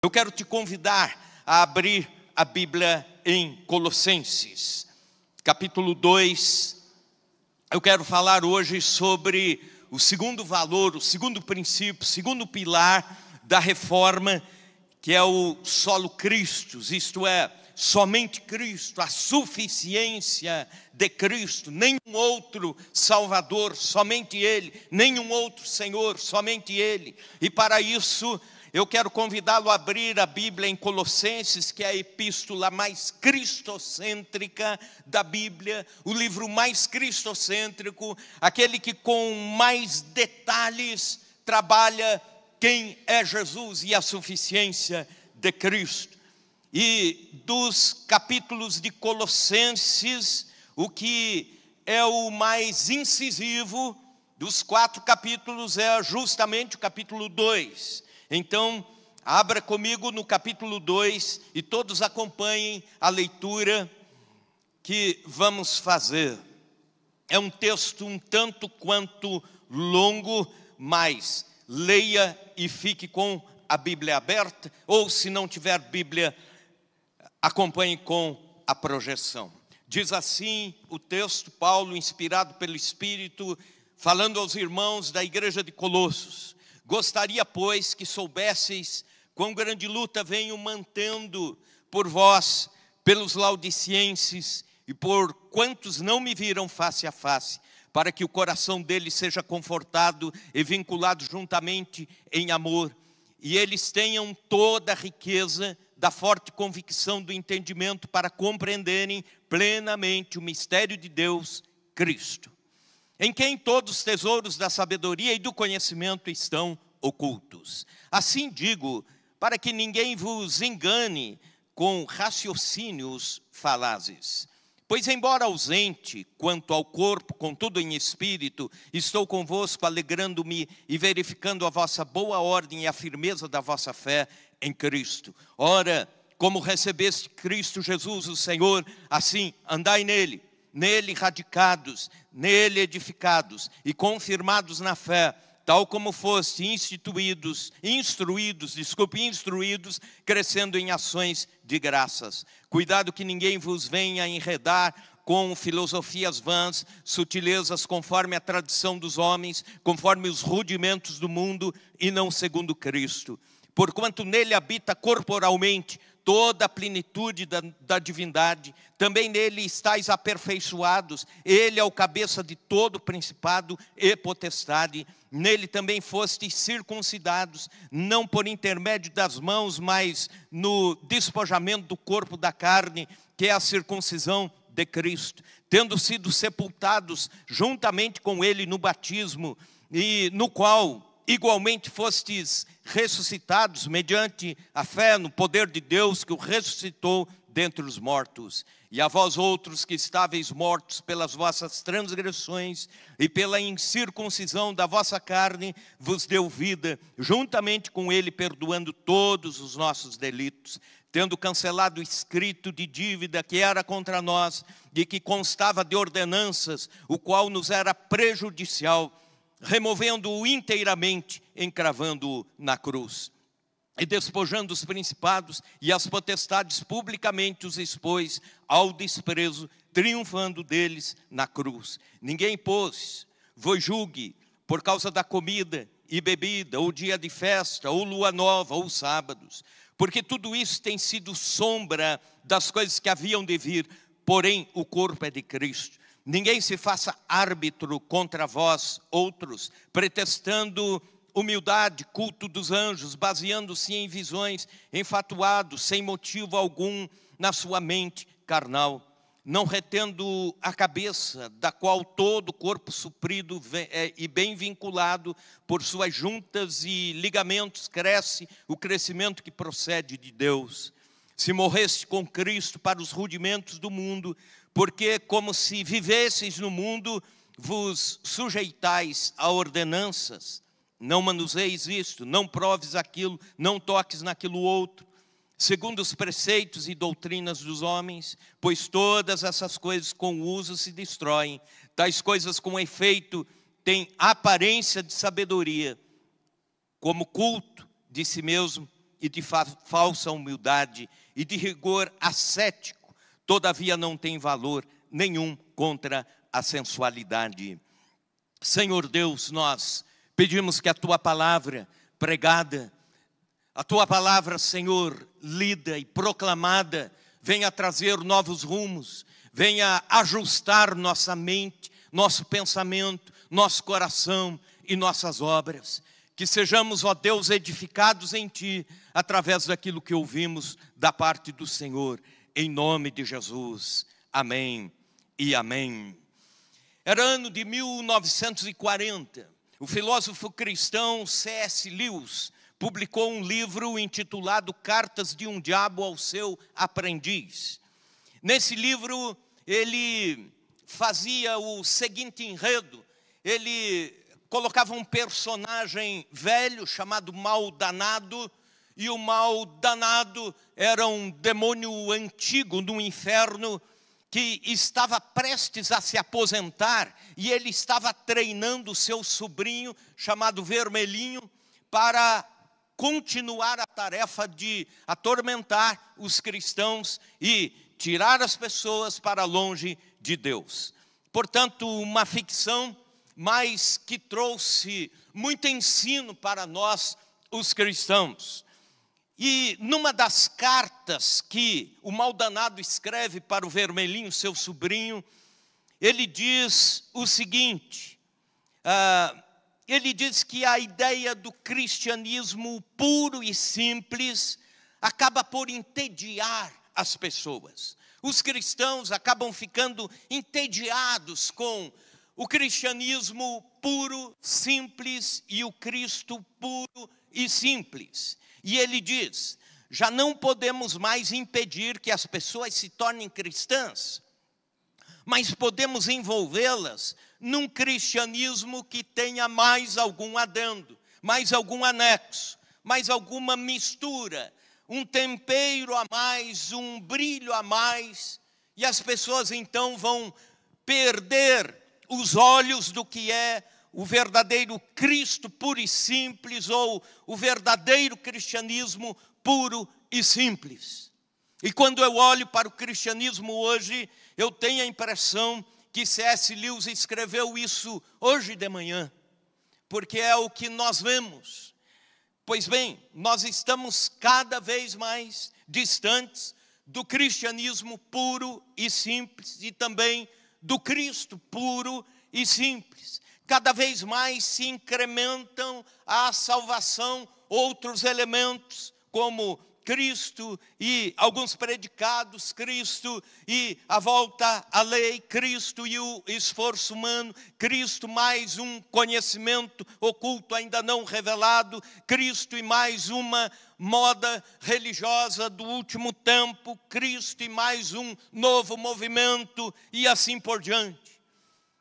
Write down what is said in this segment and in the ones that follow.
Eu quero te convidar a abrir a Bíblia em Colossenses, capítulo 2. Eu quero falar hoje sobre o segundo valor, o segundo princípio, o segundo pilar da reforma, que é o solo Christus, isto é, somente Cristo, a suficiência de Cristo, nenhum outro Salvador, somente Ele, nenhum outro Senhor, somente Ele. E para isso eu quero convidá-lo a abrir a Bíblia em Colossenses, que é a epístola mais cristocêntrica da Bíblia, o livro mais cristocêntrico, aquele que com mais detalhes trabalha quem é Jesus e a suficiência de Cristo. E dos capítulos de Colossenses, o que é o mais incisivo dos 4 capítulos é justamente o capítulo 2. Então, abra comigo no capítulo 2 e todos acompanhem a leitura que vamos fazer. É um texto um tanto quanto longo, mas leia e fique com a Bíblia aberta, ou se não tiver Bíblia, acompanhe com a projeção. Diz assim o texto, Paulo, inspirado pelo Espírito, falando aos irmãos da igreja de Colossos: gostaria, pois, que soubesseis quão grande luta venho mantendo por vós, pelos laodicenses e por quantos não me viram face a face, para que o coração deles seja confortado e vinculado juntamente em amor, e eles tenham toda a riqueza da forte convicção do entendimento para compreenderem plenamente o mistério de Deus, Cristo, em quem todos os tesouros da sabedoria e do conhecimento estão ocultos. Assim digo, para que ninguém vos engane com raciocínios falazes. Pois embora ausente quanto ao corpo, contudo em espírito, estou convosco, alegrando-me e verificando a vossa boa ordem e a firmeza da vossa fé em Cristo. Ora, como recebeste Cristo Jesus, o Senhor, assim andai nele, nele radicados, nele edificados e confirmados na fé, tal como foste instruídos, crescendo em ações de graças. Cuidado que ninguém vos venha enredar com filosofias vãs, sutilezas conforme a tradição dos homens, conforme os rudimentos do mundo e não segundo Cristo. Porquanto nele habita corporalmente toda a plenitude da divindade, também nele estáis aperfeiçoados, ele é o cabeça de todo principado e potestade, nele também fostes circuncidados, não por intermédio das mãos, mas no despojamento do corpo da carne, que é a circuncisão de Cristo, tendo sido sepultados juntamente com ele no batismo, e no qual igualmente fostes ressuscitados mediante a fé no poder de Deus que o ressuscitou dentre os mortos. E a vós outros que estáveis mortos pelas vossas transgressões e pela incircuncisão da vossa carne, vos deu vida, juntamente com ele perdoando todos os nossos delitos, tendo cancelado o escrito de dívida que era contra nós e que constava de ordenanças, o qual nos era prejudicial, removendo-o inteiramente, encravando-o na cruz. E despojando os principados e as potestades, publicamente os expôs ao desprezo, triunfando deles na cruz. Ninguém, pois, vos julgue por causa da comida e bebida, ou dia de festa, ou lua nova, ou sábados, porque tudo isso tem sido sombra das coisas que haviam de vir, porém o corpo é de Cristo. Ninguém se faça árbitro contra vós outros, pretextando humildade, culto dos anjos, baseando-se em visões, enfatuados, sem motivo algum na sua mente carnal, não retendo a cabeça, da qual todo o corpo suprido e bem vinculado por suas juntas e ligamentos cresce o crescimento que procede de Deus. Se morreste com Cristo para os rudimentos do mundo, porque como se vivesseis no mundo, vos sujeitais a ordenanças, não manuseis isto, não proves aquilo, não toques naquilo outro, segundo os preceitos e doutrinas dos homens, pois todas essas coisas com uso se destroem. Tais coisas com efeito têm aparência de sabedoria, como culto de si mesmo e de falsa humildade e de rigor ascético, todavia não tem valor nenhum contra a sensualidade. Senhor Deus, nós pedimos que a Tua palavra pregada, a Tua palavra, Senhor, lida e proclamada, venha trazer novos rumos, venha ajustar nossa mente, nosso pensamento, nosso coração e nossas obras. Que sejamos, ó Deus, edificados em Ti, através daquilo que ouvimos da parte do Senhor, em nome de Jesus. Amém e amém. Era ano de 1940. O filósofo cristão C.S. Lewis publicou um livro intitulado Cartas de um Diabo ao seu Aprendiz. Nesse livro, ele fazia o seguinte enredo. Ele colocava um personagem velho chamado Mal Danado, e o Mal Danado era um demônio antigo no inferno que estava prestes a se aposentar, e ele estava treinando o seu sobrinho chamado Vermelhinho para continuar a tarefa de atormentar os cristãos e tirar as pessoas para longe de Deus. Portanto, uma ficção, mas que trouxe muito ensino para nós, os cristãos. E numa das cartas que o Mal Danado escreve para o Vermelhinho, seu sobrinho, ele diz o seguinte, ele diz que a ideia do cristianismo puro e simples acaba por entediar as pessoas. Os cristãos acabam ficando entediados com o cristianismo puro, simples e o Cristo puro e simples. E ele diz, já não podemos mais impedir que as pessoas se tornem cristãs, mas podemos envolvê-las num cristianismo que tenha mais algum adendo, mais algum anexo, mais alguma mistura, um tempero a mais, um brilho a mais, e as pessoas então vão perder os olhos do que é o verdadeiro Cristo puro e simples, ou o verdadeiro cristianismo puro e simples. E quando eu olho para o cristianismo hoje, eu tenho a impressão que C.S. Lewis escreveu isso hoje de manhã, porque é o que nós vemos. Pois bem, nós estamos cada vez mais distantes do cristianismo puro e simples e também do Cristo puro e simples. Cada vez mais se incrementam a salvação outros elementos, como Cristo e alguns predicados, Cristo e a volta à lei, Cristo e o esforço humano, Cristo mais um conhecimento oculto ainda não revelado, Cristo e mais uma moda religiosa do último tempo, Cristo e mais um novo movimento e assim por diante.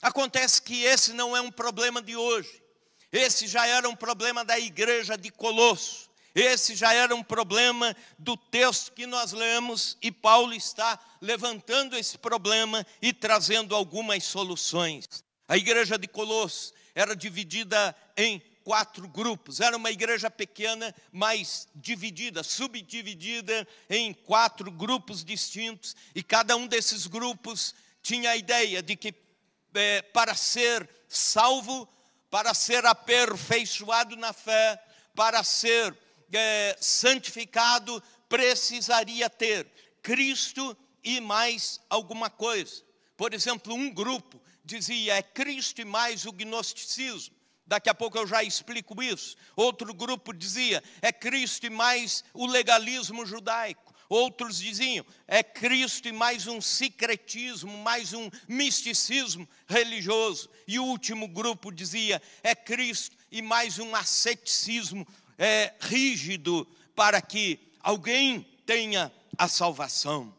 Acontece que esse não é um problema de hoje, esse já era um problema da igreja de Colosso. Esse já era um problema do texto que nós lemos, e Paulo está levantando esse problema e trazendo algumas soluções. A igreja de Colosso era dividida em 4 grupos. Era uma igreja pequena, mas dividida, subdividida em 4 grupos distintos. E cada um desses grupos tinha a ideia de que para ser salvo, para ser aperfeiçoado na fé, para ser santificado, precisaria ter Cristo e mais alguma coisa. Por exemplo, um grupo dizia, é Cristo e mais o gnosticismo. Daqui a pouco eu já explico isso. Outro grupo dizia, é Cristo e mais o legalismo judaico. Outros diziam, é Cristo e mais um secretismo, mais um misticismo religioso. E o último grupo dizia, é Cristo e mais um asceticismo rígido para que alguém tenha a salvação.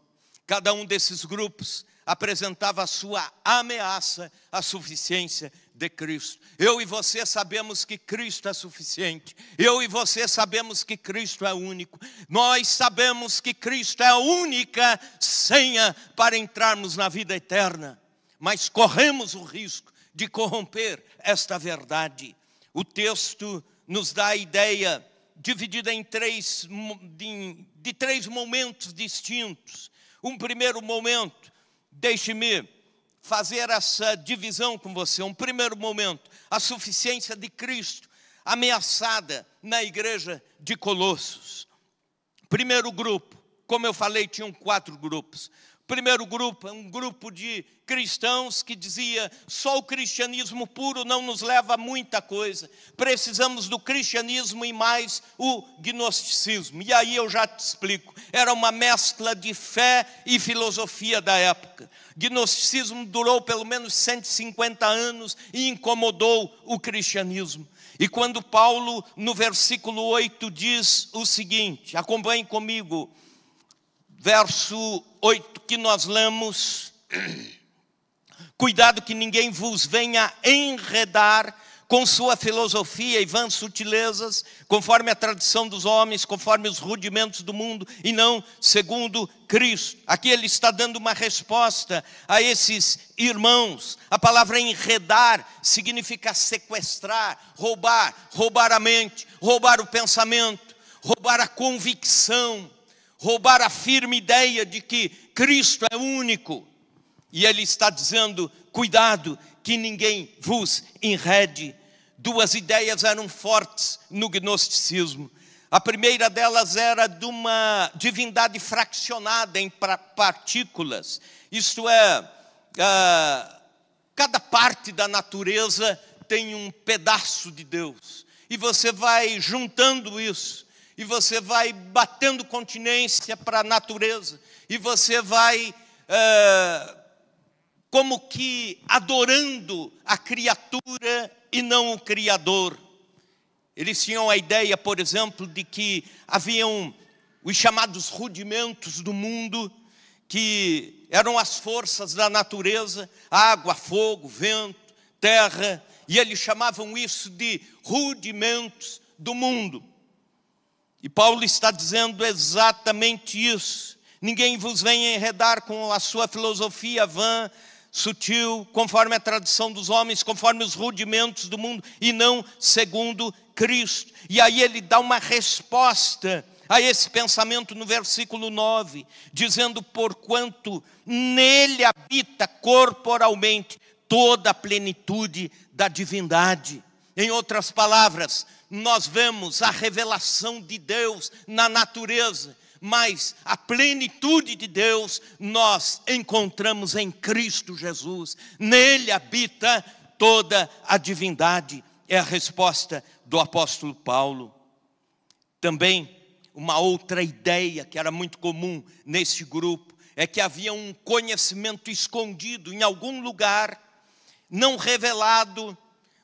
Cada um desses grupos apresentava a sua ameaça à suficiência de Cristo. Eu e você sabemos que Cristo é suficiente. Eu e você sabemos que Cristo é único. Nós sabemos que Cristo é a única senha para entrarmos na vida eterna. Mas corremos o risco de corromper esta verdade. O texto nos dá a ideia dividida em três momentos distintos. Um primeiro momento, deixe-me fazer essa divisão com você. Um primeiro momento, a suficiência de Cristo ameaçada na igreja de Colossos. Primeiro grupo, como eu falei, tinham 4 grupos. Primeiro grupo é um grupo de cristãos que dizia: só o cristianismo puro não nos leva a muita coisa. Precisamos do cristianismo e mais o gnosticismo. E aí eu já te explico. Era uma mescla de fé e filosofia da época. Gnosticismo durou pelo menos 150 anos e incomodou o cristianismo. E quando Paulo, no versículo 8, diz o seguinte, acompanhe comigo, verso 8 que nós lemos: cuidado que ninguém vos venha enredar com sua filosofia e vãs sutilezas, conforme a tradição dos homens, conforme os rudimentos do mundo, e não segundo Cristo. Aqui ele está dando uma resposta a esses irmãos. A palavra enredar significa sequestrar, roubar a mente, roubar o pensamento, roubar a convicção, roubar a firme ideia de que Cristo é único. E ele está dizendo: cuidado que ninguém vos enrede. 2 ideias eram fortes no gnosticismo. A primeira delas era de uma divindade fraccionada em partículas. Isto é, cada parte da natureza tem um pedaço de Deus. E você vai juntando isso. E você vai batendo continência para a natureza. E você vai como que adorando a criatura e não o Criador. Eles tinham a ideia, por exemplo, de que haviam os chamados rudimentos do mundo, que eram as forças da natureza, água, fogo, vento, terra, e eles chamavam isso de rudimentos do mundo. E Paulo está dizendo exatamente isso. Ninguém vos venha enredar com a sua filosofia vã, sutil, conforme a tradição dos homens, conforme os rudimentos do mundo, e não segundo Cristo. E aí ele dá uma resposta a esse pensamento no versículo 9, dizendo: porquanto nele habita corporalmente toda a plenitude da divindade. Em outras palavras, nós vemos a revelação de Deus na natureza, mas a plenitude de Deus nós encontramos em Cristo Jesus. Nele habita toda a divindade. É a resposta do apóstolo Paulo. Também uma outra ideia que era muito comum nesse grupo é que havia um conhecimento escondido em algum lugar, não revelado,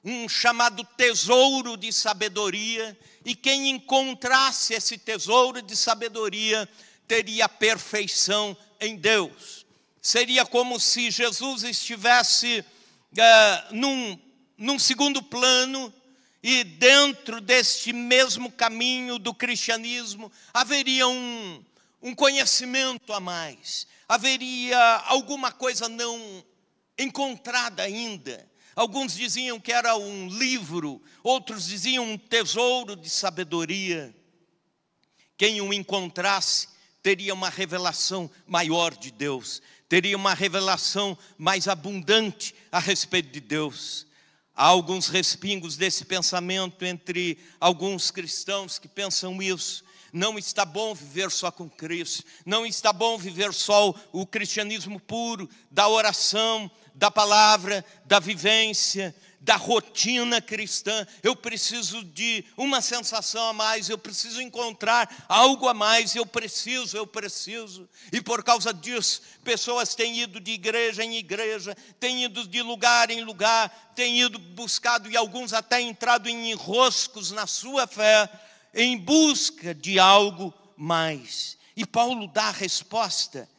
um chamado tesouro de sabedoria, e quem encontrasse esse tesouro de sabedoria teria a perfeição em Deus. Seria como se Jesus estivesse num segundo plano, e dentro deste mesmo caminho do cristianismo haveria um conhecimento a mais, haveria alguma coisa não encontrada ainda. Alguns diziam que era um livro, outros diziam um tesouro de sabedoria. Quem o encontrasse teria uma revelação maior de Deus, teria uma revelação mais abundante a respeito de Deus. Há alguns respingos desse pensamento entre alguns cristãos que pensam isso. Não está bom viver só com Cristo, não está bom viver só o cristianismo puro, da oração, da palavra, da vivência, da rotina cristã. Eu preciso de uma sensação a mais, eu preciso encontrar algo a mais, eu preciso. E por causa disso, pessoas têm ido de igreja em igreja, têm ido de lugar em lugar, têm ido buscado, e alguns até entrado em enroscos na sua fé, em busca de algo mais. E Paulo dá a resposta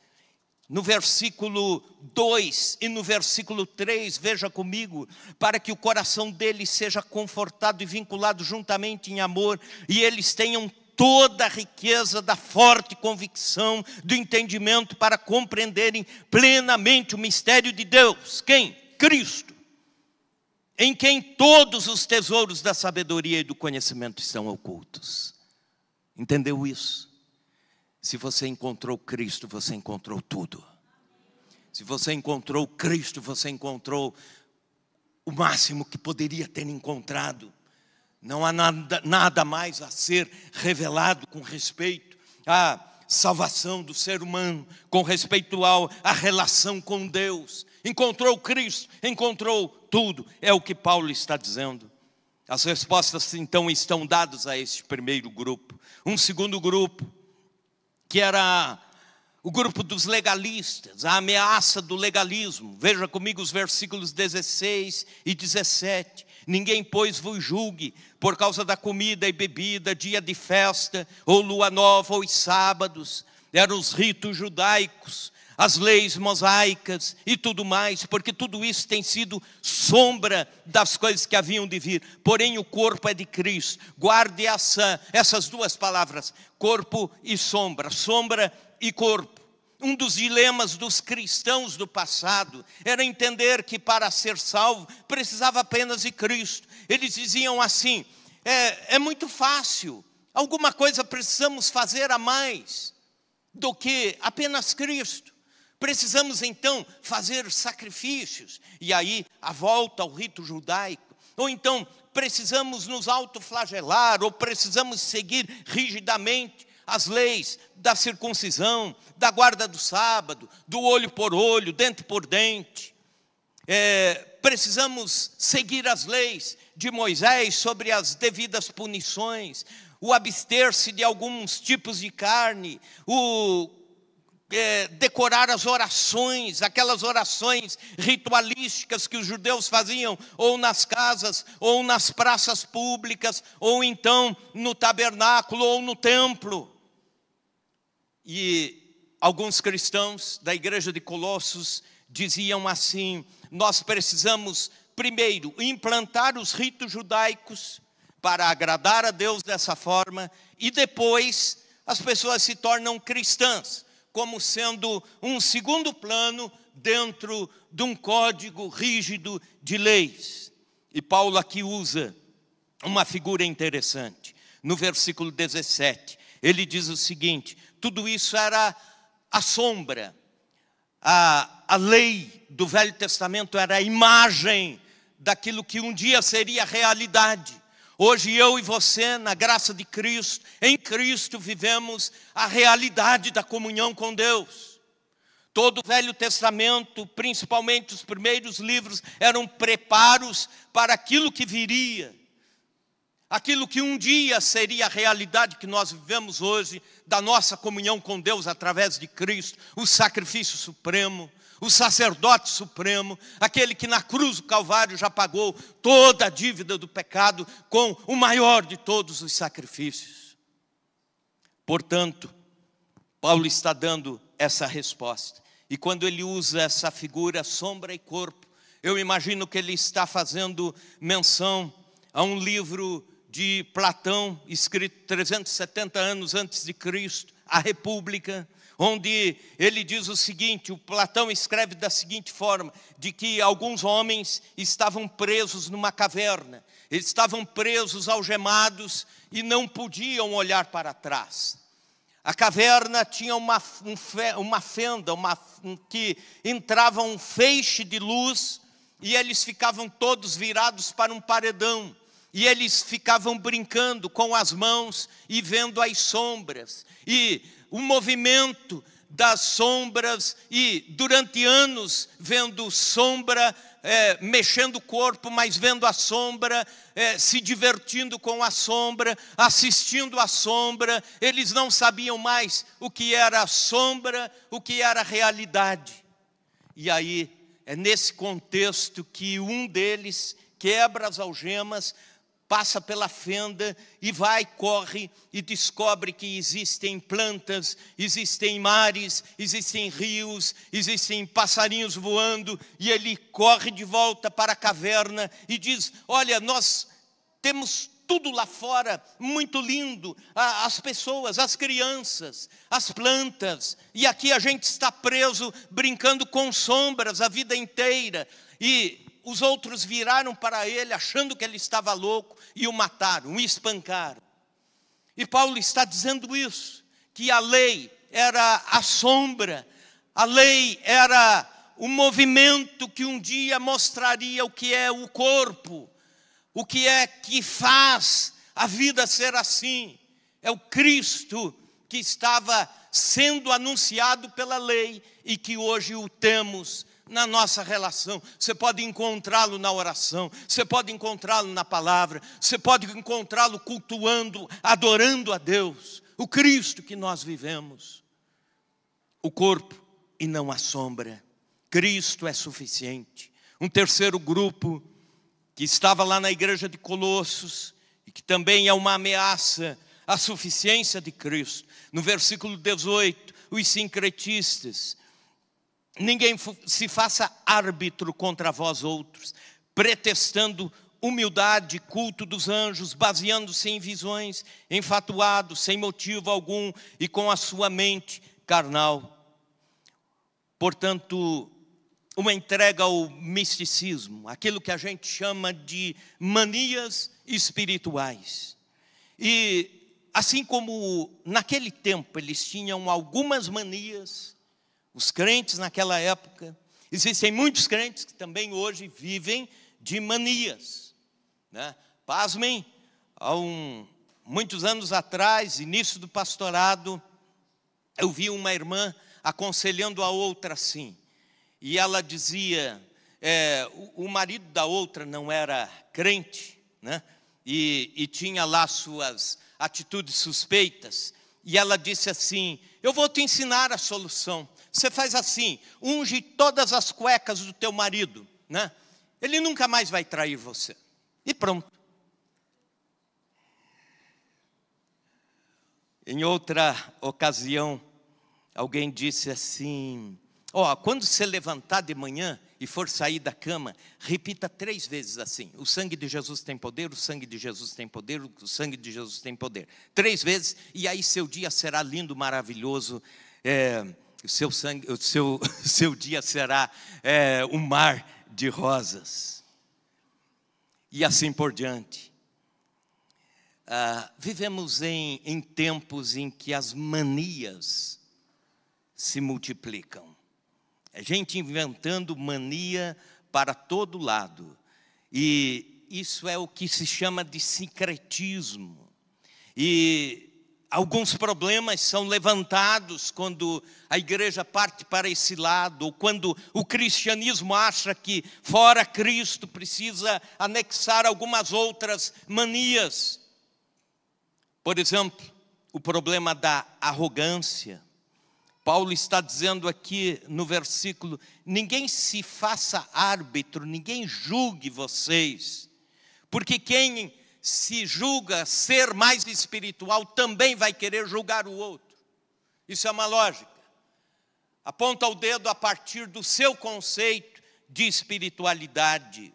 no versículo 2 e no versículo 3, veja comigo: para que o coração deles seja confortado e vinculado juntamente em amor, e eles tenham toda a riqueza da forte convicção, do entendimento, para compreenderem plenamente o mistério de Deus. Quem? Cristo, em quem todos os tesouros da sabedoria e do conhecimento estão ocultos. Entendeu isso? Se você encontrou Cristo, você encontrou tudo. Se você encontrou Cristo, você encontrou o máximo que poderia ter encontrado. Não há nada mais a ser revelado com respeito à salvação do ser humano, com respeito à relação com Deus. Encontrou Cristo, encontrou tudo. É o que Paulo está dizendo. As respostas então estão dadas a este primeiro grupo. Um segundo grupo, que era o grupo dos legalistas, a ameaça do legalismo. Veja comigo os versículos 16 e 17. Ninguém, pois, vos julgue por causa da comida e bebida, dia de festa, ou lua nova, ou sábados. Eram os ritos judaicos, as leis mosaicas e tudo mais, porque tudo isso tem sido sombra das coisas que haviam de vir. Porém o corpo é de Cristo. Guarde essas duas palavras, corpo e sombra, sombra e corpo. Um dos dilemas dos cristãos do passado era entender que para ser salvo precisava apenas de Cristo. Eles diziam assim, é muito fácil, alguma coisa precisamos fazer a mais do que apenas Cristo. Precisamos então fazer sacrifícios, e aí a volta ao rito judaico. Ou então precisamos nos autoflagelar, ou precisamos seguir rigidamente as leis da circuncisão, da guarda do sábado, do olho por olho, dente por dente. Precisamos seguir as leis de Moisés sobre as devidas punições, o abster-se de alguns tipos de carne, decorar as orações, aquelas orações ritualísticas que os judeus faziam, ou nas casas, ou nas praças públicas, ou então no tabernáculo, ou no templo. E alguns cristãos da igreja de Colossos diziam assim, nós precisamos primeiro implantar os ritos judaicos para agradar a Deus dessa forma, e depois as pessoas se tornam cristãs, como sendo um segundo plano dentro de um código rígido de leis. E Paulo aqui usa uma figura interessante. No versículo 17, ele diz o seguinte, tudo isso era a sombra. A lei do Velho Testamento era a imagem daquilo que um dia seria realidade. Hoje eu e você, na graça de Cristo, em Cristo vivemos a realidade da comunhão com Deus. Todo o Velho Testamento, principalmente os primeiros livros, eram preparos para aquilo que viria. Aquilo que um dia seria a realidade que nós vivemos hoje, da nossa comunhão com Deus através de Cristo, o sacrifício supremo, o sacerdote supremo, aquele que na cruz do Calvário já pagou toda a dívida do pecado com o maior de todos os sacrifícios. Portanto, Paulo está dando essa resposta. E quando ele usa essa figura sombra e corpo, eu imagino que ele está fazendo menção a um livro de Platão, escrito 370 anos antes de Cristo, a República, onde ele diz o seguinte, o Platão escreve da seguinte forma, de que alguns homens estavam presos numa caverna, eles estavam presos, algemados, e não podiam olhar para trás. A caverna tinha uma fenda, que entrava um feixe de luz, e eles ficavam todos virados para um paredão. E eles ficavam brincando com as mãos e vendo as sombras. E o movimento das sombras, e durante anos vendo sombra, mexendo o corpo, mas vendo a sombra, se divertindo com a sombra, assistindo a sombra. Eles não sabiam mais o que era sombra, o que era realidade. E aí, é nesse contexto que um deles quebra as algemas, passa pela fenda e corre e descobre que existem plantas, existem mares, existem rios, existem passarinhos voando, e ele corre de volta para a caverna e diz, olha, nós temos tudo lá fora, muito lindo, as pessoas, as crianças, as plantas, e aqui a gente está preso, brincando com sombras a vida inteira. E os outros viraram para ele, achando que ele estava louco, e o mataram, o espancaram. E Paulo está dizendo isso, que a lei era a sombra, a lei era o movimento que um dia mostraria o que é o corpo, o que é que faz a vida ser assim. É o Cristo que estava sendo anunciado pela lei e que hoje o temos na nossa relação. Você pode encontrá-lo na oração, você pode encontrá-lo na palavra, você pode encontrá-lo cultuando, adorando a Deus, o Cristo que nós vivemos. O corpo e não a sombra. Cristo é suficiente. Um terceiro grupo que estava lá na igreja de Colossos e que também é uma ameaça à suficiência de Cristo. No versículo 18, os sincretistas. Ninguém se faça árbitro contra vós outros, pretextando humildade, culto dos anjos, baseando-se em visões, enfatuado, sem motivo algum e com a sua mente carnal. Portanto, uma entrega ao misticismo, aquilo que a gente chama de manias espirituais. E assim como naquele tempo eles tinham algumas manias, os crentes naquela época, existem muitos crentes que também hoje vivem de manias, né? Pasmem, há muitos anos atrás, início do pastorado, eu vi uma irmã aconselhando a outra assim, e ela dizia, o marido da outra não era crente, né? E tinha lá suas atitudes suspeitas, e ela disse assim, eu vou te ensinar a solução, você faz assim, unge todas as cuecas do teu marido, né? Ele nunca mais vai trair você, e pronto. Em outra ocasião, alguém disse assim, quando você levantar de manhã e for sair da cama, repita 3 vezes assim, o sangue de Jesus tem poder, o sangue de Jesus tem poder, o sangue de Jesus tem poder. 3 vezes, e aí seu dia será lindo, maravilhoso, seu dia será um mar de rosas. E assim por diante. Vivemos em tempos em que as manias se multiplicam. A gente inventando mania para todo lado. E isso é o que se chama de sincretismo. E alguns problemas são levantados quando a igreja parte para esse lado, ou quando o cristianismo acha que fora Cristo precisa anexar algumas outras manias. Por exemplo, o problema da arrogância. Paulo está dizendo aqui no versículo, ninguém se faça árbitro, ninguém julgue vocês, porque quem se julga ser mais espiritual também vai querer julgar o outro. Isso é uma lógica. Aponta o dedo a partir do seu conceito de espiritualidade.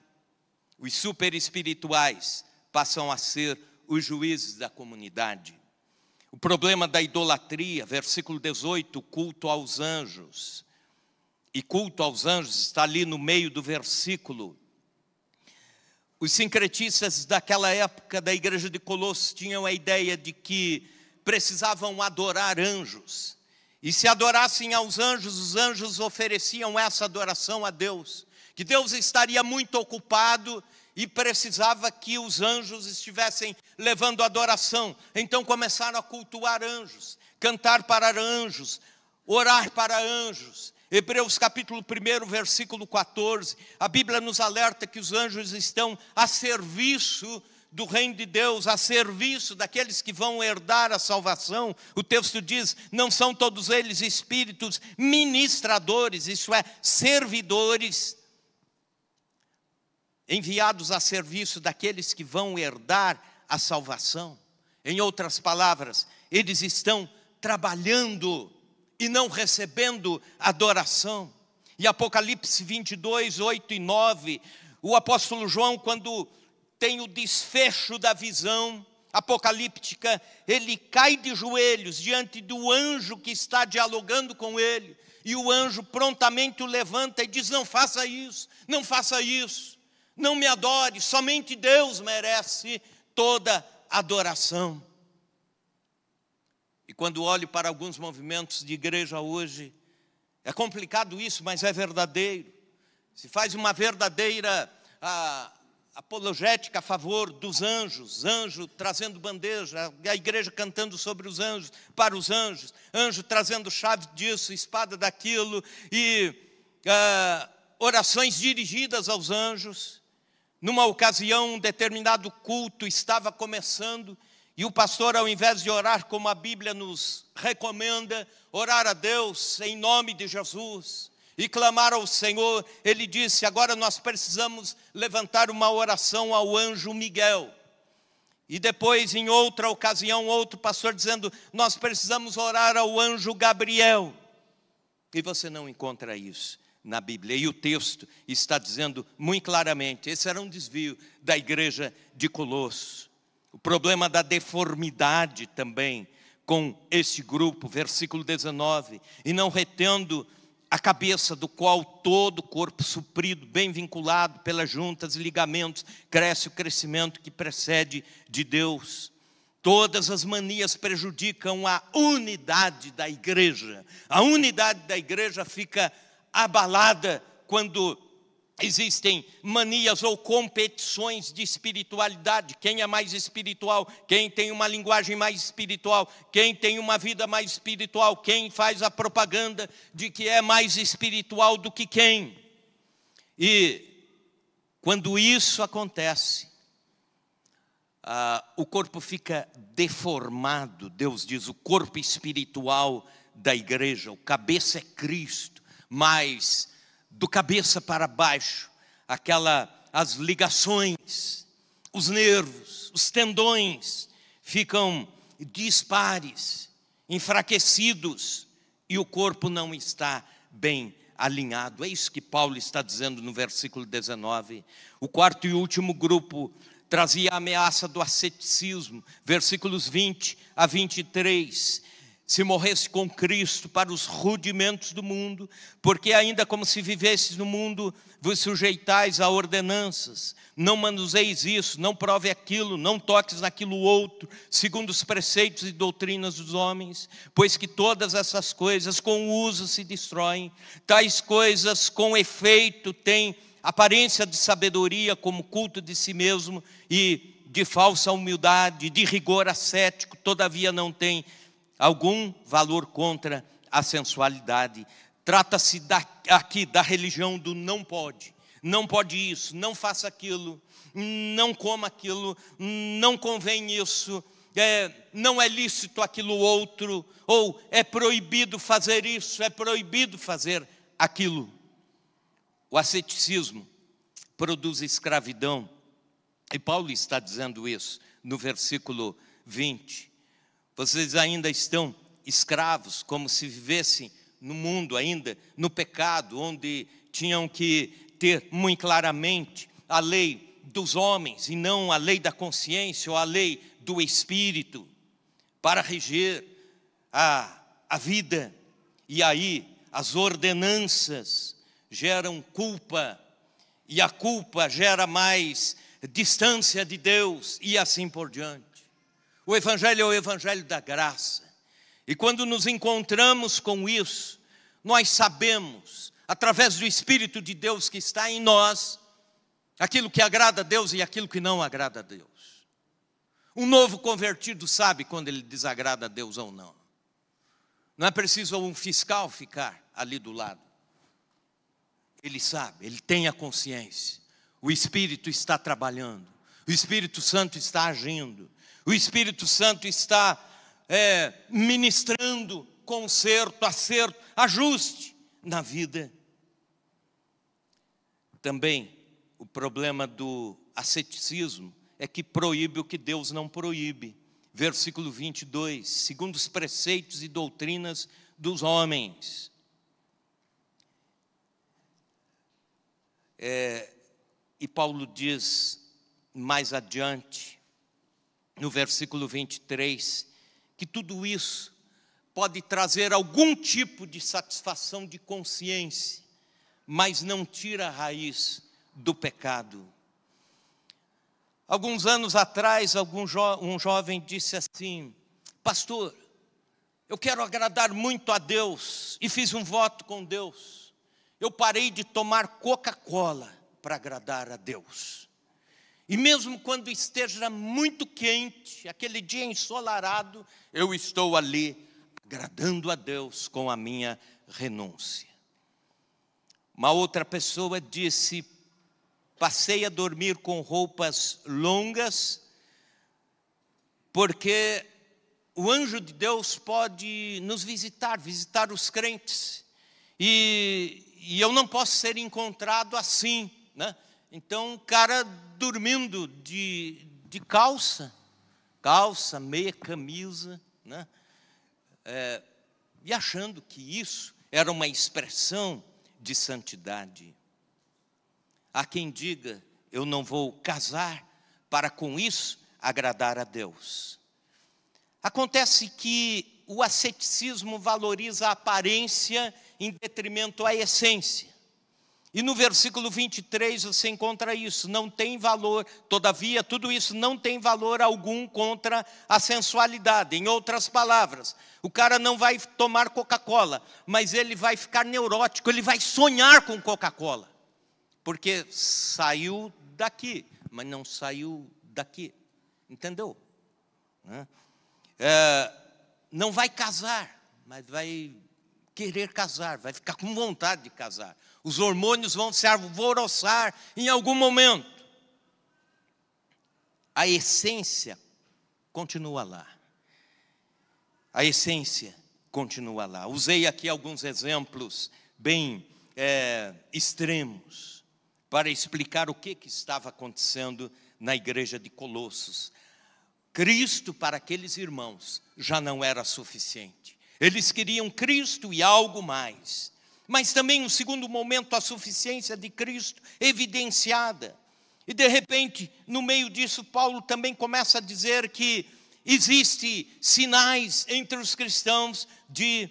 Os super espirituais passam a ser os juízes da comunidade. O problema da idolatria, versículo 18, culto aos anjos. E culto aos anjos está ali no meio do versículo. Os sincretistas daquela época da igreja de Colossos tinham a ideia de que precisavam adorar anjos. E se adorassem aos anjos, os anjos ofereciam essa adoração a Deus. Que Deus estaria muito ocupado e precisava que os anjos estivessem levando adoração. Então começaram a cultuar anjos, cantar para anjos, orar para anjos. Hebreus capítulo 1, versículo 14, a Bíblia nos alerta que os anjos estão a serviço do reino de Deus, a serviço daqueles que vão herdar a salvação. O texto diz, não são todos eles espíritos ministradores, isso é, servidores, enviados a serviço daqueles que vão herdar a salvação. Em outras palavras, eles estão trabalhando e não recebendo adoração. E Apocalipse 22, 8 e 9, o apóstolo João, quando tem o desfecho da visão apocalíptica, ele cai de joelhos diante do anjo que está dialogando com ele, e o anjo prontamente o levanta e diz, não faça isso, não faça isso, não me adore, somente Deus merece toda adoração. E quando olho para alguns movimentos de igreja hoje, é complicado isso, mas é verdadeiro. Se faz uma verdadeira apologética a favor dos anjos, anjo trazendo bandeja, a igreja cantando sobre os anjos, para os anjos, anjo trazendo chave disso, espada daquilo, e orações dirigidas aos anjos. Numa ocasião, um determinado culto estava começando, e o pastor, ao invés de orar como a Bíblia nos recomenda, orar a Deus em nome de Jesus e clamar ao Senhor, ele disse: agora nós precisamos levantar uma oração ao anjo Miguel. E depois, em outra ocasião, outro pastor dizendo: nós precisamos orar ao anjo Gabriel. E você não encontra isso na Bíblia. E o texto está dizendo muito claramente, esse era um desvio da igreja de Colossos. O problema da deformidade também com este grupo, versículo 19, e não retendo a cabeça, do qual todo o corpo suprido, bem vinculado pelas juntas e ligamentos, cresce o crescimento que precede de Deus. Todas as manias prejudicam a unidade da igreja. A unidade da igreja fica abalada quando existem manias ou competições de espiritualidade. Quem é mais espiritual? Quem tem uma linguagem mais espiritual? Quem tem uma vida mais espiritual? Quem faz a propaganda de que é mais espiritual do que quem? E quando isso acontece, o corpo fica deformado. Deus diz, o corpo espiritual da igreja, o cabeça é Cristo, mas do cabeça para baixo, as ligações, os nervos, os tendões ficam dispares, enfraquecidos, e o corpo não está bem alinhado. É isso que Paulo está dizendo no versículo 19. O quarto e último grupo trazia a ameaça do asceticismo, versículos 20 a 23. Se morresse com Cristo para os rudimentos do mundo, porque ainda como se vivesses no mundo, vos sujeitais a ordenanças, não manuseis isso, não prove aquilo, não toques naquilo outro, segundo os preceitos e doutrinas dos homens, pois que todas essas coisas com o uso se destroem, tais coisas com efeito têm aparência de sabedoria, como culto de si mesmo e de falsa humildade, de rigor ascético, todavia não tem algum valor contra a sensualidade. Trata-se aqui da religião do não pode isso, não faça aquilo, não coma aquilo, não convém isso, não é lícito aquilo outro, ou é proibido fazer isso, é proibido fazer aquilo. O asceticismo produz escravidão, e Paulo está dizendo isso no versículo 20. Vocês ainda estão escravos, como se vivessem no mundo ainda, no pecado, onde tinham que ter muito claramente a lei dos homens, e não a lei da consciência ou a lei do Espírito, para reger a vida. E aí as ordenanças geram culpa, e a culpa gera mais distância de Deus, e assim por diante. O Evangelho é o Evangelho da graça. E quando nos encontramos com isso, nós sabemos, através do Espírito de Deus que está em nós, aquilo que agrada a Deus e aquilo que não agrada a Deus. Um novo convertido sabe quando ele desagrada a Deus ou não. Não é preciso um fiscal ficar ali do lado. Ele sabe, ele tem a consciência. O Espírito está trabalhando. O Espírito Santo está agindo. O Espírito Santo está ministrando conserto, acerto, ajuste na vida. Também o problema do asceticismo é que proíbe o que Deus não proíbe. Versículo 22, segundo os preceitos e doutrinas dos homens. E Paulo diz mais adiante, no versículo 23, que tudo isso pode trazer algum tipo de satisfação de consciência, mas não tira a raiz do pecado. Alguns anos atrás, um jovem disse assim: pastor, eu quero agradar muito a Deus e fiz um voto com Deus. Eu parei de tomar Coca-Cola para agradar a Deus. E mesmo quando esteja muito quente, aquele dia ensolarado, eu estou ali agradando a Deus com a minha renúncia. Uma outra pessoa disse: passei a dormir com roupas longas, porque o anjo de Deus pode nos visitar os crentes, e eu não posso ser encontrado assim, né? Então, o cara dormindo de calça, meia camisa, né? E achando que isso era uma expressão de santidade. Há quem diga: eu não vou casar para com isso agradar a Deus. Acontece que o asceticismo valoriza a aparência em detrimento à essência. E no versículo 23 você encontra isso: não tem valor, todavia tudo isso não tem valor algum contra a sensualidade. Em outras palavras, o cara não vai tomar Coca-Cola, mas ele vai ficar neurótico, ele vai sonhar com Coca-Cola, porque saiu daqui, mas não saiu daqui, entendeu? Não vai casar, mas vai querer casar, vai ficar com vontade de casar. Os hormônios vão se alvoroçar em algum momento. A essência continua lá. A essência continua lá. Usei aqui alguns exemplos bem extremos para explicar o que estava acontecendo na igreja de Colossos. Cristo para aqueles irmãos já não era suficiente. Eles queriam Cristo e algo mais. Mas também, no segundo momento, a suficiência de Cristo evidenciada. E de repente, no meio disso, Paulo também começa a dizer que existe sinais entre os cristãos de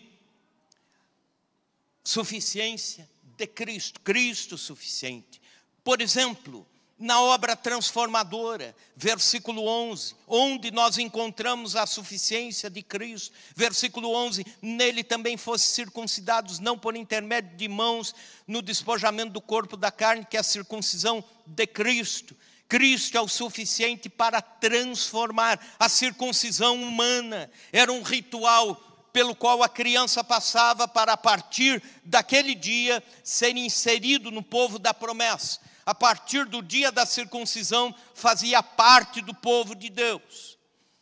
suficiência de Cristo, Cristo suficiente. Por exemplo, na obra transformadora, versículo 11, onde nós encontramos a suficiência de Cristo. Versículo 11, nele também fossem circuncidados, não por intermédio de mãos, no despojamento do corpo da carne, que é a circuncisão de Cristo. Cristo é o suficiente para transformar. A circuncisão humana era um ritual pelo qual a criança passava para, a partir daquele dia, ser inserido no povo da promessa. A partir do dia da circuncisão, fazia parte do povo de Deus.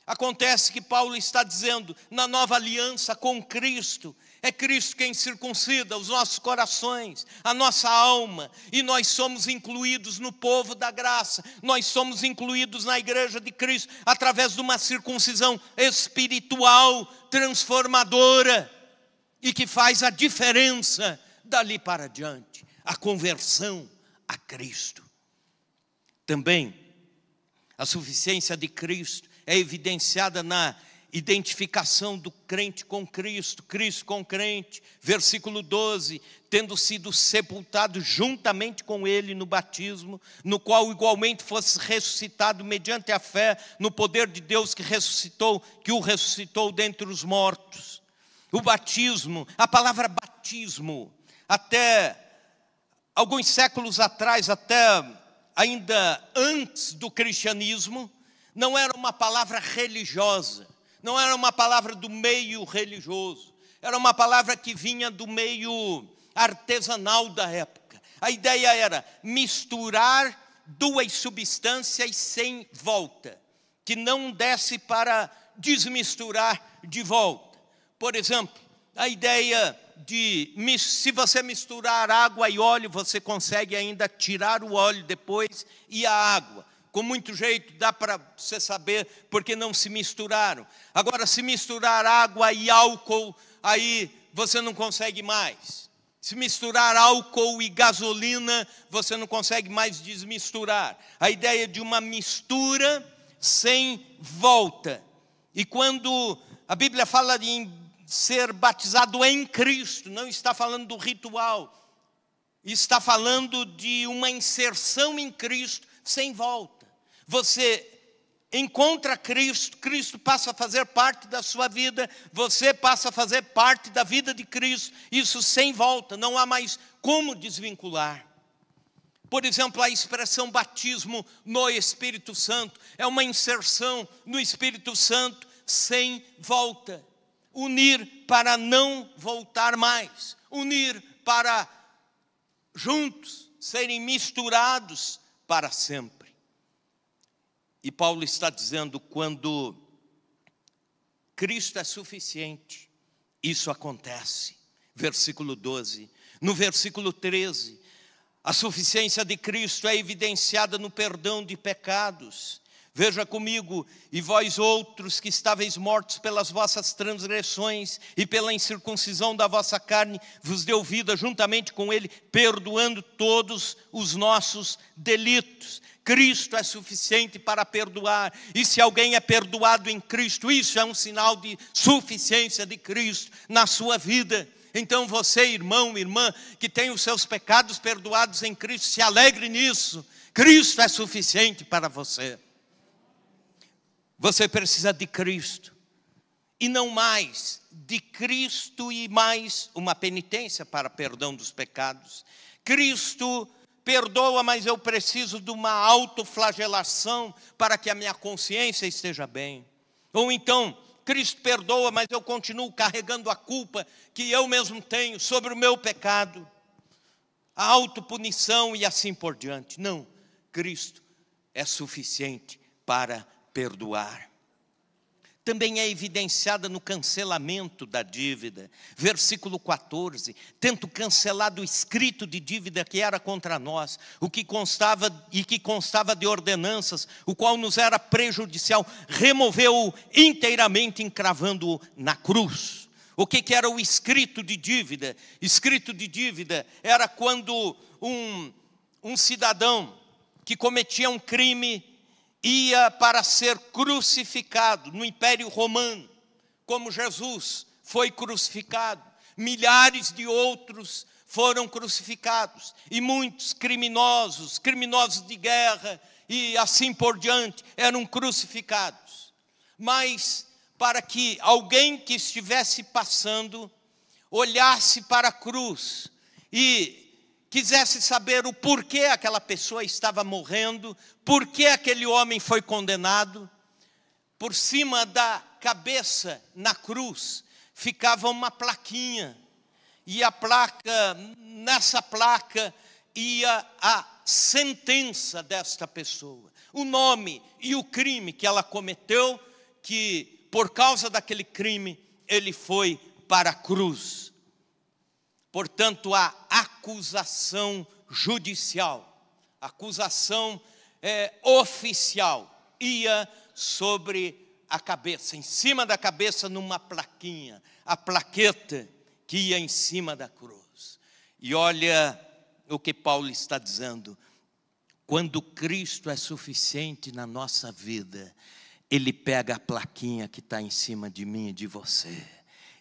Acontece que Paulo está dizendo, na nova aliança com Cristo, é Cristo quem circuncida os nossos corações, a nossa alma, e nós somos incluídos no povo da graça, nós somos incluídos na igreja de Cristo, através de uma circuncisão espiritual, transformadora, e que faz a diferença dali para diante, a conversão a Cristo. Também a suficiência de Cristo é evidenciada na identificação do crente com Cristo, Cristo com crente. Versículo 12, tendo sido sepultado juntamente com ele no batismo, no qual igualmente fosse ressuscitado mediante a fé no poder de Deus que o ressuscitou dentre os mortos. O batismo, a palavra batismo, até alguns séculos atrás, até ainda antes do cristianismo, não era uma palavra religiosa, não era uma palavra do meio religioso, era uma palavra que vinha do meio artesanal da época. A ideia era misturar duas substâncias sem volta, que não desse para desmisturar de volta. Por exemplo, a ideia de, se você misturar água e óleo, você consegue ainda tirar o óleo depois e a água. Com muito jeito dá para você saber porque não se misturaram. Agora, se misturar água e álcool, aí você não consegue mais. Se misturar álcool e gasolina, você não consegue mais desmisturar. A ideia de uma mistura sem volta. E quando a Bíblia fala em ser batizado em Cristo, não está falando do ritual, está falando de uma inserção em Cristo sem volta. Você encontra Cristo, Cristo passa a fazer parte da sua vida, você passa a fazer parte da vida de Cristo, isso sem volta, não há mais como desvincular. Por exemplo, a expressão batismo no Espírito Santo é uma inserção no Espírito Santo sem volta. Unir para não voltar mais, unir para juntos serem misturados para sempre. E Paulo está dizendo, quando Cristo é suficiente, isso acontece. Versículo 12. No versículo 13, a suficiência de Cristo é evidenciada no perdão de pecados. Veja comigo, e vós outros que estáveis mortos pelas vossas transgressões e pela incircuncisão da vossa carne, vos deu vida juntamente com ele, perdoando todos os nossos delitos. Cristo é suficiente para perdoar, e se alguém é perdoado em Cristo, isso é um sinal de suficiência de Cristo na sua vida. Então você, irmão, irmã, que tem os seus pecados perdoados em Cristo, se alegre nisso. Cristo é suficiente para você. Você precisa de Cristo, e não mais de Cristo e mais uma penitência para perdão dos pecados. Cristo perdoa, mas eu preciso de uma autoflagelação para que a minha consciência esteja bem. Ou então, Cristo perdoa, mas eu continuo carregando a culpa que eu mesmo tenho sobre o meu pecado. A autopunição e assim por diante. Não, Cristo é suficiente para perdoar. Também é evidenciada no cancelamento da dívida. Versículo 14, tendo cancelado o escrito de dívida que era contra nós, o que constava de ordenanças, o qual nos era prejudicial, removeu-o inteiramente, encravando-o na cruz. O que era o escrito de dívida? Escrito de dívida era quando um cidadão que cometia um crime ia para ser crucificado no Império Romano, como Jesus foi crucificado. Milhares de outros foram crucificados, e muitos criminosos de guerra e assim por diante, eram crucificados. Mas para que alguém que estivesse passando olhasse para a cruz e quisesse saber o porquê aquela pessoa estava morrendo, porquê aquele homem foi condenado, por cima da cabeça, na cruz, ficava uma plaquinha. E nessa placa ia a sentença desta pessoa. O nome e o crime que ela cometeu, que por causa daquele crime, ele foi para a cruz. Portanto, a acusação judicial, acusação oficial, ia sobre a cabeça, em cima da cabeça, numa plaquinha, a plaqueta que ia em cima da cruz. E olha o que Paulo está dizendo: quando Cristo é suficiente na nossa vida, Ele pega a plaquinha que está em cima de mim e de você,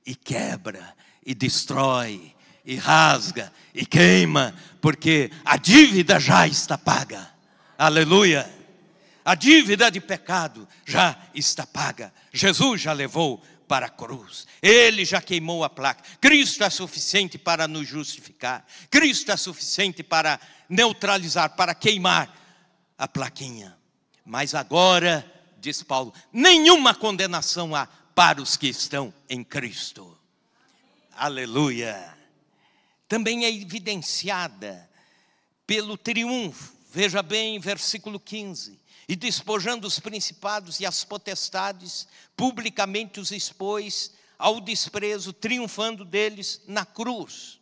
e quebra, e destrói, e rasga, e queima, porque a dívida já está paga. Aleluia! A dívida de pecado já está paga. Jesus já levou para a cruz. Ele já queimou a placa. Cristo é suficiente para nos justificar. Cristo é suficiente para neutralizar, para queimar a plaquinha. Mas agora, diz Paulo, nenhuma condenação há para os que estão em Cristo. Aleluia! Também é evidenciada pelo triunfo. Veja bem, versículo 15. E despojando os principados e as potestades, publicamente os expôs ao desprezo, triunfando deles na cruz.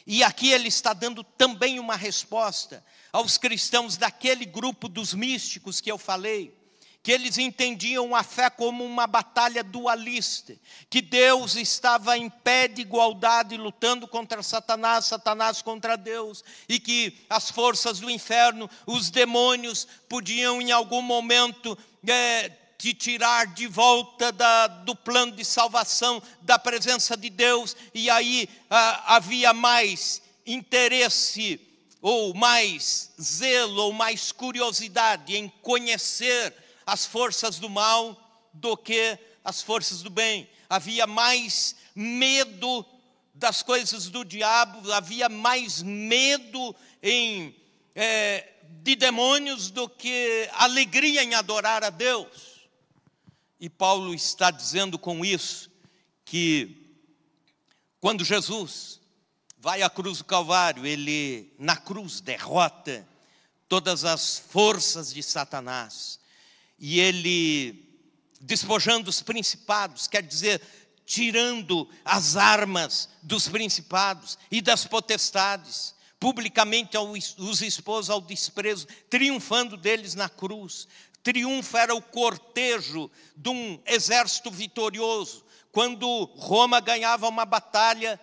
E aqui ele está dando também uma resposta aos cristãos daquele grupo dos místicos que eu falei, que eles entendiam a fé como uma batalha dualista, que Deus estava em pé de igualdade lutando contra Satanás, Satanás contra Deus, e que as forças do inferno, os demônios, podiam em algum momento te tirar de volta do plano de salvação, da presença de Deus, e aí havia mais interesse, ou mais zelo, ou mais curiosidade em conhecer as forças do mal do que as forças do bem. Havia mais medo das coisas do diabo, havia mais medo de demônios do que alegria em adorar a Deus. E Paulo está dizendo com isso que quando Jesus vai à cruz do Calvário, ele na cruz derrota todas as forças de Satanás. E ele, despojando os principados, quer dizer, tirando as armas dos principados e das potestades, publicamente os expôs ao desprezo, triunfando deles na cruz. Triunfo era o cortejo de um exército vitorioso. Quando Roma ganhava uma batalha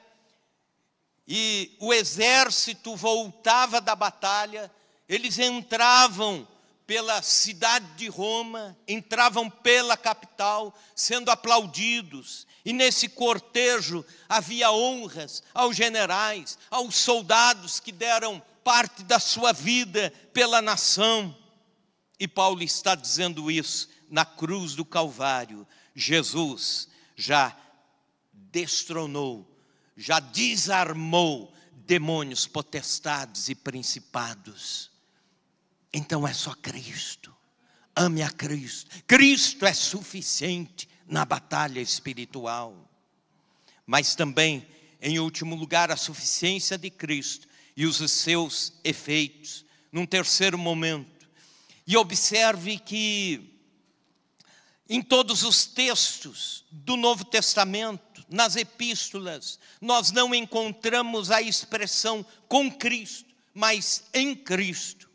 e o exército voltava da batalha, eles entravam pela cidade de Roma, entravam pela capital, sendo aplaudidos. E nesse cortejo havia honras aos generais, aos soldados que deram parte da sua vida pela nação. E Paulo está dizendo isso na cruz do Calvário. Jesus já destronou, já desarmou demônios, potestades e principados. Então é só Cristo. Ame a Cristo. Cristo é suficiente na batalha espiritual. Mas também, em último lugar, a suficiência de Cristo e os seus efeitos. Num terceiro momento, e observe que em todos os textos do Novo Testamento, nas epístolas, nós não encontramos a expressão com Cristo, mas em Cristo.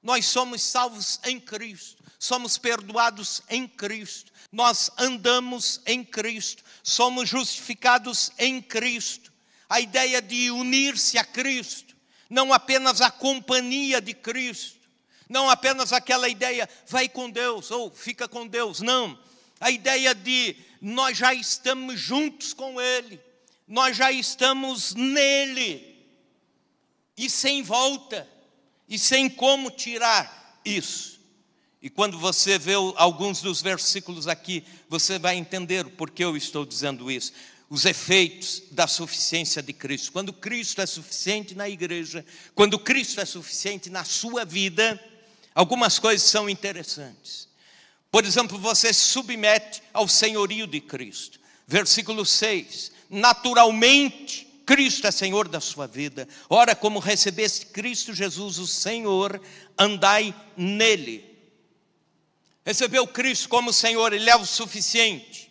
Nós somos salvos em Cristo, somos perdoados em Cristo, nós andamos em Cristo, somos justificados em Cristo. A ideia de unir-se a Cristo, não apenas a companhia de Cristo, não apenas aquela ideia, vai com Deus ou fica com Deus, não. A ideia de nós já estamos juntos com Ele, nós já estamos nele, e sem volta, e sem como tirar isso. E quando você vê alguns dos versículos aqui, você vai entender por que eu estou dizendo isso. Os efeitos da suficiência de Cristo. Quando Cristo é suficiente na igreja, quando Cristo é suficiente na sua vida, algumas coisas são interessantes. Por exemplo, você se submete ao senhorio de Cristo. Versículo 6. Naturalmente, Cristo é Senhor da sua vida. Ora, como recebeste Cristo Jesus, o Senhor, andai nele. Recebeu Cristo como Senhor, Ele é o suficiente.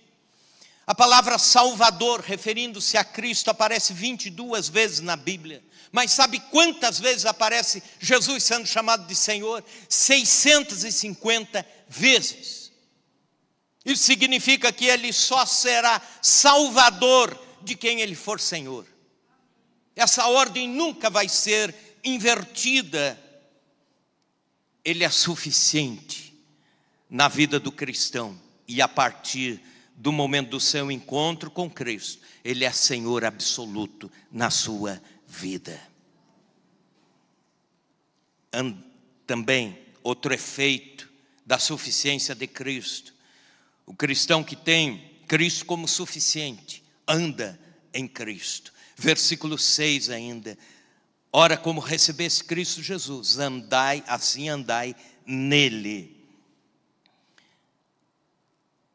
A palavra Salvador, referindo-se a Cristo, aparece 22 vezes na Bíblia. Mas sabe quantas vezes aparece Jesus sendo chamado de Senhor? 650 vezes. Isso significa que Ele só será Salvador de quem Ele for Senhor. Essa ordem nunca vai ser invertida. Ele é suficiente na vida do cristão. E a partir do momento do seu encontro com Cristo, Ele é Senhor absoluto na sua vida. Também, outro efeito da suficiência de Cristo. O cristão que tem Cristo como suficiente, anda em Cristo. Versículo 6 ainda. Ora, como recebeste Cristo Jesus, andai, assim andai nele.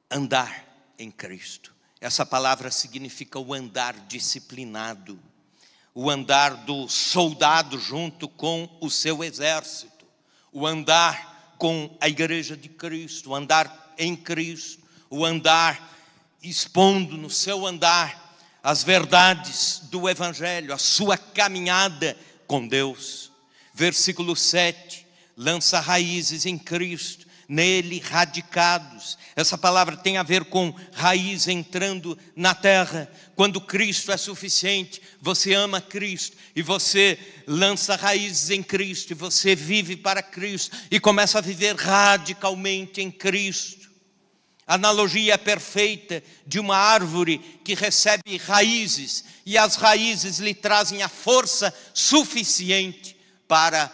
Andar em Cristo. Essa palavra significa o andar disciplinado. O andar do soldado junto com o seu exército. O andar com a igreja de Cristo. O andar em Cristo. O andar expondo no seu andar as verdades do Evangelho, a sua caminhada com Deus. Versículo 7, lança raízes em Cristo, nele radicados. Essa palavra tem a ver com raiz entrando na terra. Quando Cristo é suficiente, você ama Cristo e você lança raízes em Cristo, e você vive para Cristo e começa a viver radicalmente em Cristo. A analogia é perfeita de uma árvore que recebe raízes, e as raízes lhe trazem a força suficiente para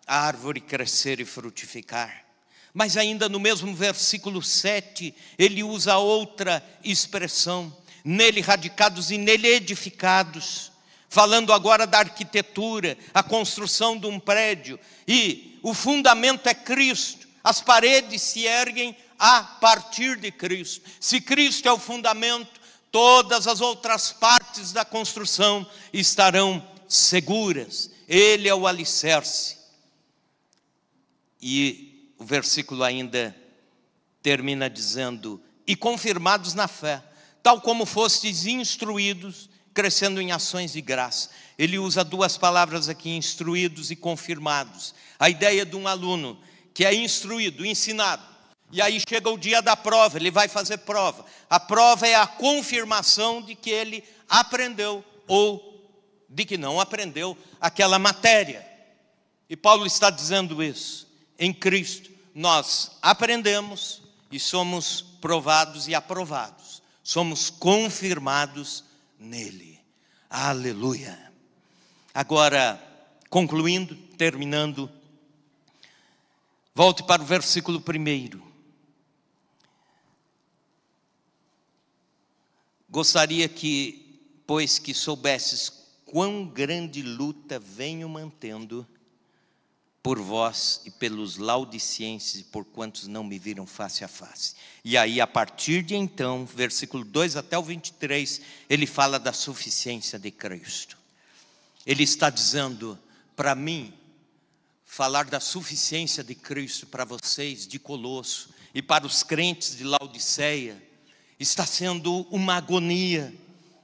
a árvore crescer e frutificar. Mas ainda no mesmo versículo 7, ele usa outra expressão: nele radicados e nele edificados, falando agora da arquitetura, a construção de um prédio, e o fundamento é Cristo, as paredes se erguem a partir de Cristo. Se Cristo é o fundamento, todas as outras partes da construção estarão seguras. Ele é o alicerce. E o versículo ainda termina dizendo: e confirmados na fé, tal como fostes instruídos, crescendo em ações de graça. Ele usa duas palavras aqui, instruídos e confirmados. A ideia de um aluno que é instruído, ensinado, e aí chega o dia da prova, ele vai fazer prova. A prova é a confirmação de que ele aprendeu ou de que não aprendeu aquela matéria. E Paulo está dizendo isso: em Cristo nós aprendemos e somos provados e aprovados, somos confirmados nele. Aleluia. Agora, concluindo, terminando, volte para o versículo 1. Gostaria que, pois que soubesses quão grande luta venho mantendo por vós e pelos laodicenses, e por quantos não me viram face a face. E aí, a partir de então, versículo 2 até o 23, ele fala da suficiência de Cristo. Ele está dizendo, para mim, falar da suficiência de Cristo para vocês de Colosso e para os crentes de Laodiceia, está sendo uma agonia.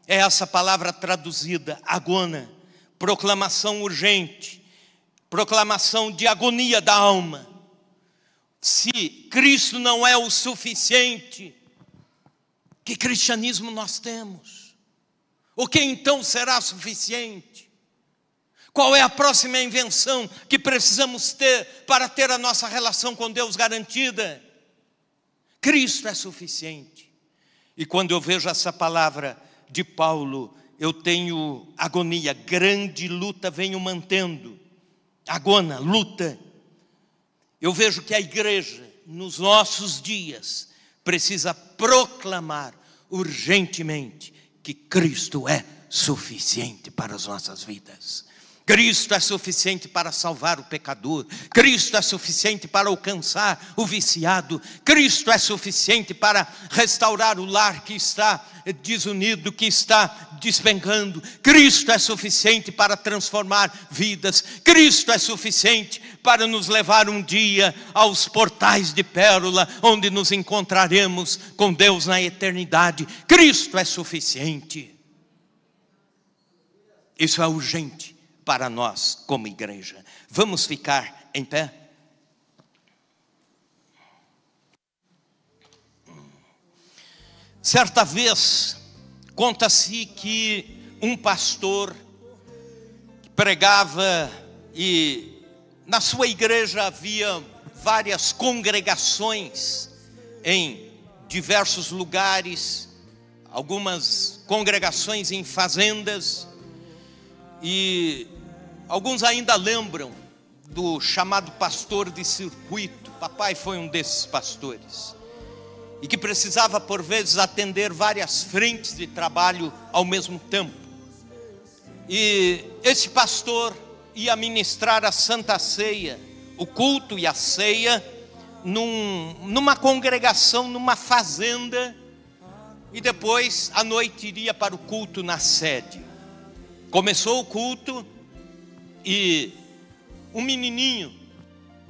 É essa palavra traduzida, agona, proclamação urgente, proclamação de agonia da alma. Se Cristo não é o suficiente, que cristianismo nós temos? O que então será suficiente? Qual é a próxima invenção que precisamos ter para ter a nossa relação com Deus garantida? Cristo é suficiente. E quando eu vejo essa palavra de Paulo, eu tenho agonia, grande luta venho mantendo. Agona, luta. Eu vejo que a igreja, nos nossos dias, precisa proclamar urgentemente que Cristo é suficiente para as nossas vidas. Cristo é suficiente para salvar o pecador. Cristo é suficiente para alcançar o viciado. Cristo é suficiente para restaurar o lar que está desunido, que está despencando. Cristo é suficiente para transformar vidas. Cristo é suficiente para nos levar um dia aos portais de pérola, onde nos encontraremos com Deus na eternidade. Cristo é suficiente. Isso é urgente para nós como igreja. Vamos ficar em pé? Certa vez, conta-se que um pastor pregava e na sua igreja havia várias congregações em diversos lugares, algumas congregações em fazendas, e alguns ainda lembram do chamado pastor de circuito. Papai foi um desses pastores, e que precisava por vezes atender várias frentes de trabalho ao mesmo tempo. E esse pastor ia ministrar a Santa Ceia, o culto e a ceia, numa congregação, numa fazenda, e depois à noite iria para o culto na sede. Começou o culto e um menininho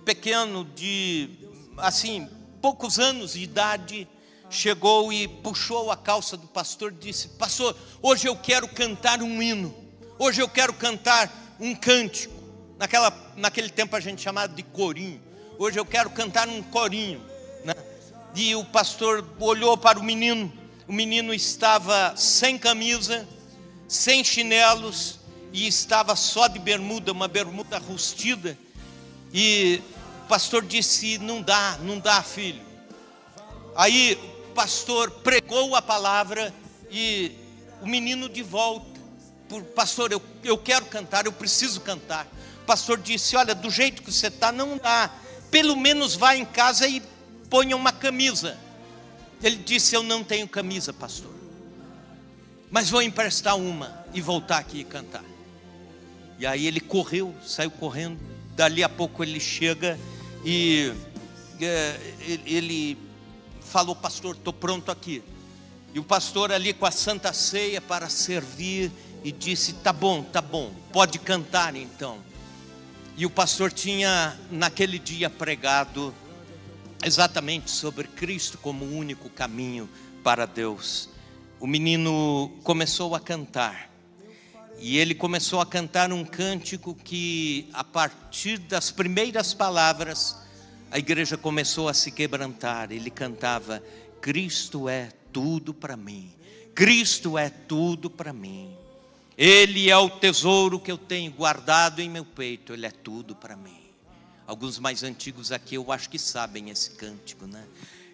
pequeno de, assim, poucos anos de idade, chegou e puxou a calça do pastor e disse: pastor, hoje eu quero cantar um hino, hoje eu quero cantar um cântico. Naquele tempo a gente chamava de corinho. Hoje eu quero cantar um corinho, né? E o pastor olhou para o menino estava sem camisa, sem chinelos, e estava só de bermuda, uma bermuda rustida. E o pastor disse: não dá, filho. Aí o pastor pregou a palavra e o menino de volta: pastor, eu quero cantar, eu preciso cantar. O pastor disse: olha, do jeito que você está não dá, pelo menos vá em casa e ponha uma camisa. Ele disse: eu não tenho camisa, pastor, mas vou emprestar uma e voltar aqui e cantar. E aí ele correu, saiu correndo. Dali a pouco ele chega e ele falou: pastor, estou pronto aqui. E o pastor ali com a Santa Ceia para servir, e disse: tá bom, pode cantar então. E o pastor tinha naquele dia pregado exatamente sobre Cristo como o único caminho para Deus. O menino começou a cantar, e ele começou a cantar um cântico que, a partir das primeiras palavras, a igreja começou a se quebrantar. Ele cantava: Cristo é tudo para mim, Cristo é tudo para mim, Ele é o tesouro que eu tenho guardado em meu peito, Ele é tudo para mim. Alguns mais antigos aqui eu acho que sabem esse cântico, né?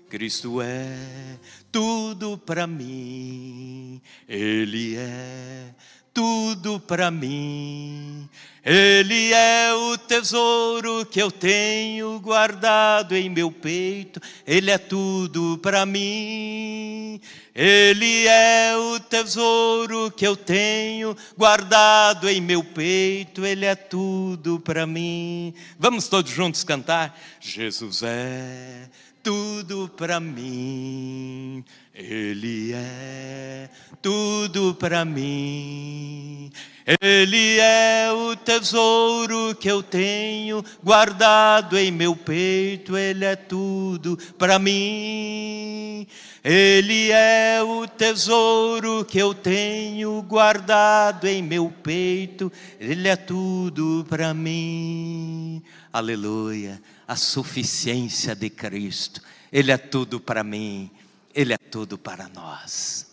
Cristo é tudo para mim, Ele é tudo para mim, Ele é o tesouro que eu tenho guardado em meu peito, Ele é tudo para mim, Ele é o tesouro que eu tenho guardado em meu peito, Ele é tudo para mim. Vamos todos juntos cantar? Jesus é tudo para mim, Ele é tudo para mim, Ele é o tesouro que eu tenho guardado em meu peito, Ele é tudo para mim, Ele é o tesouro que eu tenho guardado em meu peito, Ele é tudo para mim. Aleluia, a suficiência de Cristo, Ele é tudo para mim, Ele é tudo para nós.